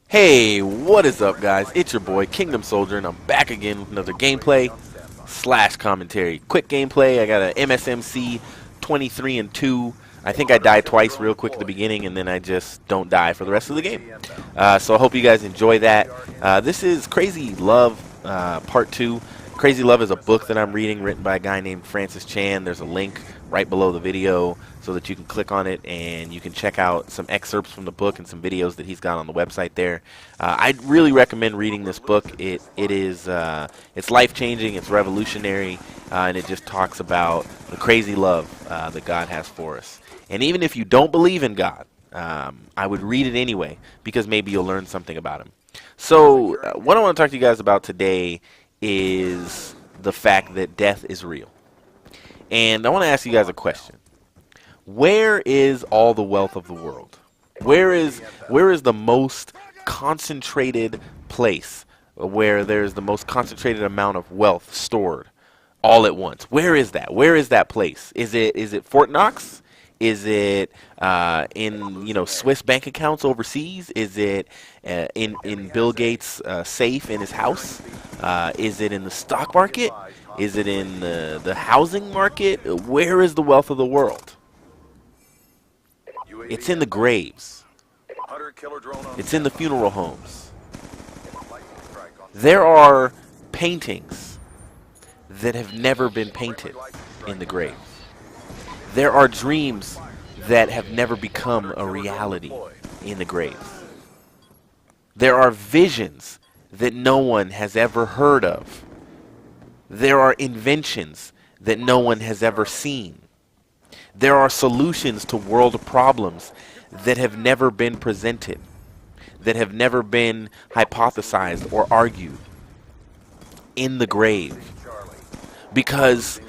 Hey, what is up, guys? It's your boy Kingdom Soldier, and I'm back again with another gameplay slash commentary. Quick gameplay. I got an MSMC 23 and 2. I think I died twice real quick at the beginning, and then I just don't die for the rest of the game. So I hope you guys enjoy that. This is Crazy Love Part 2. Crazy Love is a book that I'm reading written by a guy named Francis Chan. There's a link right below the video so that you can click on it and you can check out some excerpts from the book and some videos that he's got on the website there. I'd really recommend reading this book. It's life-changing, it's revolutionary, and it just talks about the crazy love that God has for us. And even if you don't believe in God, I would read it anyway because maybe you'll learn something about him. So what I want to talk to you guys about today is the fact that death is real. And I want to ask you guys a question. Where is all the wealth of the world? Where is the most concentrated place where there's the most concentrated amount of wealth stored all at once? Where is that? Where is that place? Is it Fort Knox? Is it in Swiss bank accounts overseas? Is it in Bill Gates' safe in his house? Is it in the stock market? Is it in the housing market? Where is the wealth of the world? It's in the graves. It's in the funeral homes. There are paintings that have never been painted in the grave. There are dreams that have never become a reality in the grave. There are visions that no one has ever heard of. There are inventions that no one has ever seen. There are solutions to world problems that have never been presented, that have never been hypothesized or argued in the grave. Because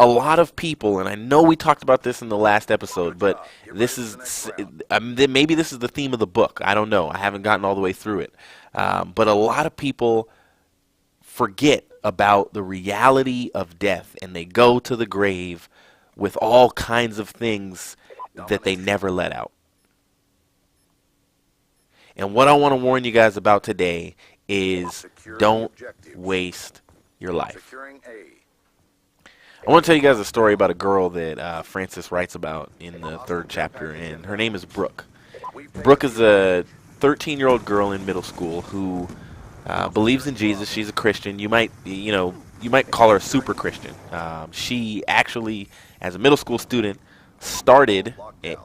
a lot of people, and I know we talked about this in the last episode, but this is maybe this is the theme of the book. I don't know. I haven't gotten all the way through it. But a lot of people forget about the reality of death, and they go to the grave with all kinds of things that they never let out. And what I want to warn you guys about today is don't waste your life. I want to tell you guys a story about a girl that Francis writes about in the 3rd chapter, and her name is Brooke. Brooke is a 13-year-old girl in middle school who believes in Jesus. She's a Christian. You might call her a super Christian. She actually, as a middle school student, started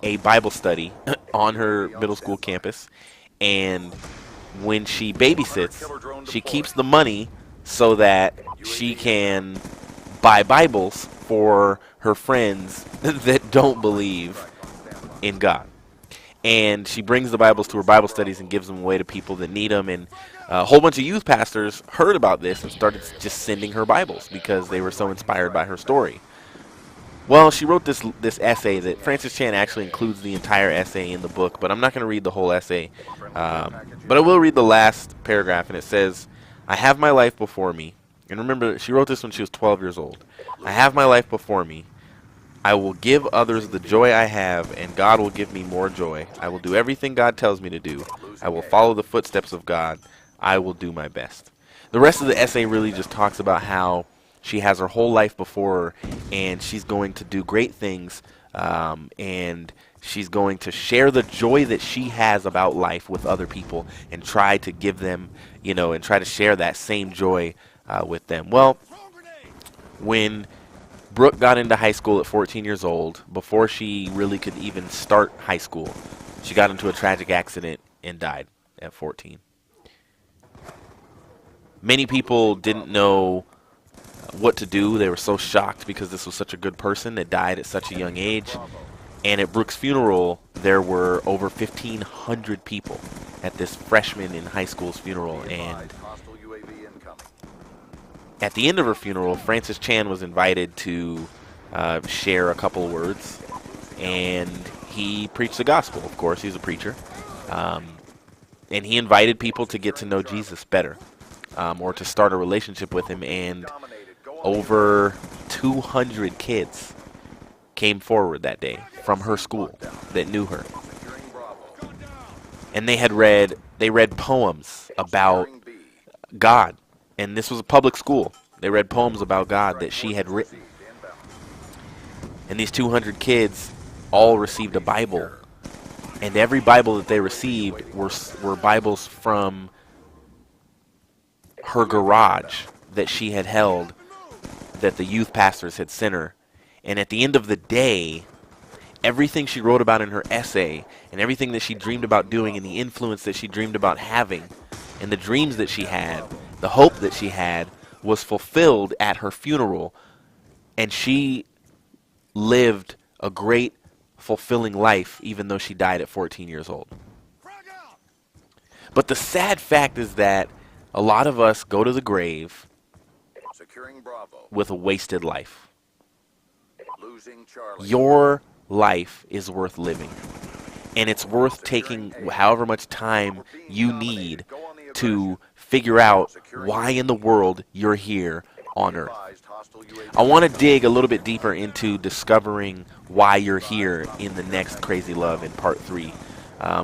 a Bible study on her middle school campus, and when she babysits, she keeps the money so that she can buy Bibles for her friends that don't believe in God. And she brings the Bibles to her Bible studies and gives them away to people that need them. And a whole bunch of youth pastors heard about this and started just sending her Bibles because they were so inspired by her story. Well, she wrote this essay that Francis Chan actually includes the entire essay in the book, but I'm not going to read the whole essay. But I will read the last paragraph, and it says, "I have my life before me." And remember, she wrote this when she was 12 years old. "I have my life before me. I will give others the joy I have, and God will give me more joy. I will do everything God tells me to do. I will follow the footsteps of God. I will do my best." The rest of the essay really just talks about how she has her whole life before her, and she's going to do great things, and she's going to share the joy that she has about life with other people and try to give them, and try to share that same joy with them. Well, when Brooke got into high school at 14 years old, before she really could even start high school, she got into a tragic accident and died at 14. Many people didn't know what to do. They were so shocked because this was such a good person that died at such a young age. And at Brooke's funeral, there were over 1,500 people at this freshman in high school's funeral. And at the end of her funeral, Francis Chan was invited to share a couple words, and he preached the gospel. Of course, he's a preacher. And he invited people to get to know Jesus better, or to start a relationship with him. And over 200 kids came forward that day from her school that knew her. and they read poems about God, and this was a public school. They read poems about God that she had written, and these 200 kids all received a Bible, and every Bible that they received were Bibles from her garage that she had held, that the youth pastors had sent her. And at the end of the day, everything she wrote about in her essay, and everything that she dreamed about doing, and the influence that she dreamed about having, and the dreams that she had, the hope that she had, was fulfilled at her funeral. And she lived a great, fulfilling life, even though she died at 14 years old. But the sad fact is that a lot of us go to the grave with a wasted life. Your life is worth living, and it's worth taking however much time you need to figure out why in the world you're here on Earth. I want to dig a little bit deeper into discovering why you're here in the next Crazy Love in part 3,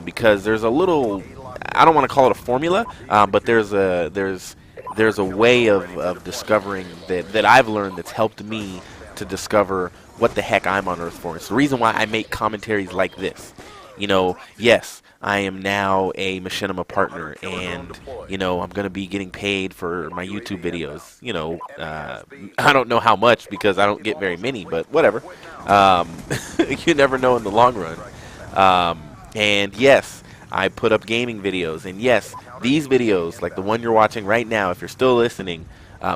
because there's a little, I don't want to call it a formula, but there's a way of discovering that I've learned that's helped me to discover what the heck I'm on Earth for. It's the reason why I make commentaries like this. You know, yes, I am now a Machinima partner, and, you know, I'm going to be getting paid for my YouTube videos. You know, I don't know how much because I don't get very many, but whatever. You never know in the long run. And yes, I put up gaming videos, and yes, these videos, like the one you're watching right now, if you're still listening,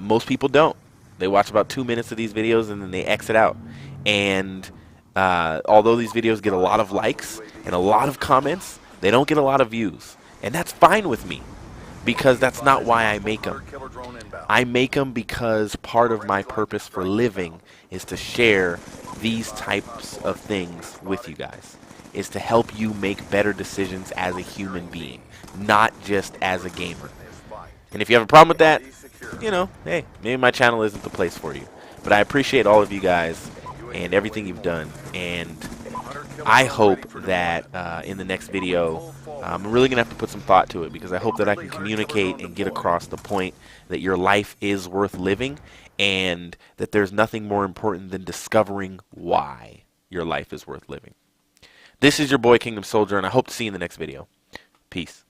most people don't. They watch about 2 minutes of these videos and then they exit out. And although these videos get a lot of likes and a lot of comments, they don't get a lot of views. And that's fine with me, because that's not why I make them. I make them because part of my purpose for living is to share these types of things with you guys, is to help you make better decisions as a human being, not just as a gamer. And if you have a problem with that, you know, hey, maybe my channel isn't the place for you. But I appreciate all of you guys and everything you've done. And I hope that in the next video, I'm really going to have to put some thought to it, because I hope that I can communicate and get across the point that your life is worth living, and that there's nothing more important than discovering why your life is worth living. This is your boy, Kingdom Soldier, and I hope to see you in the next video. Peace.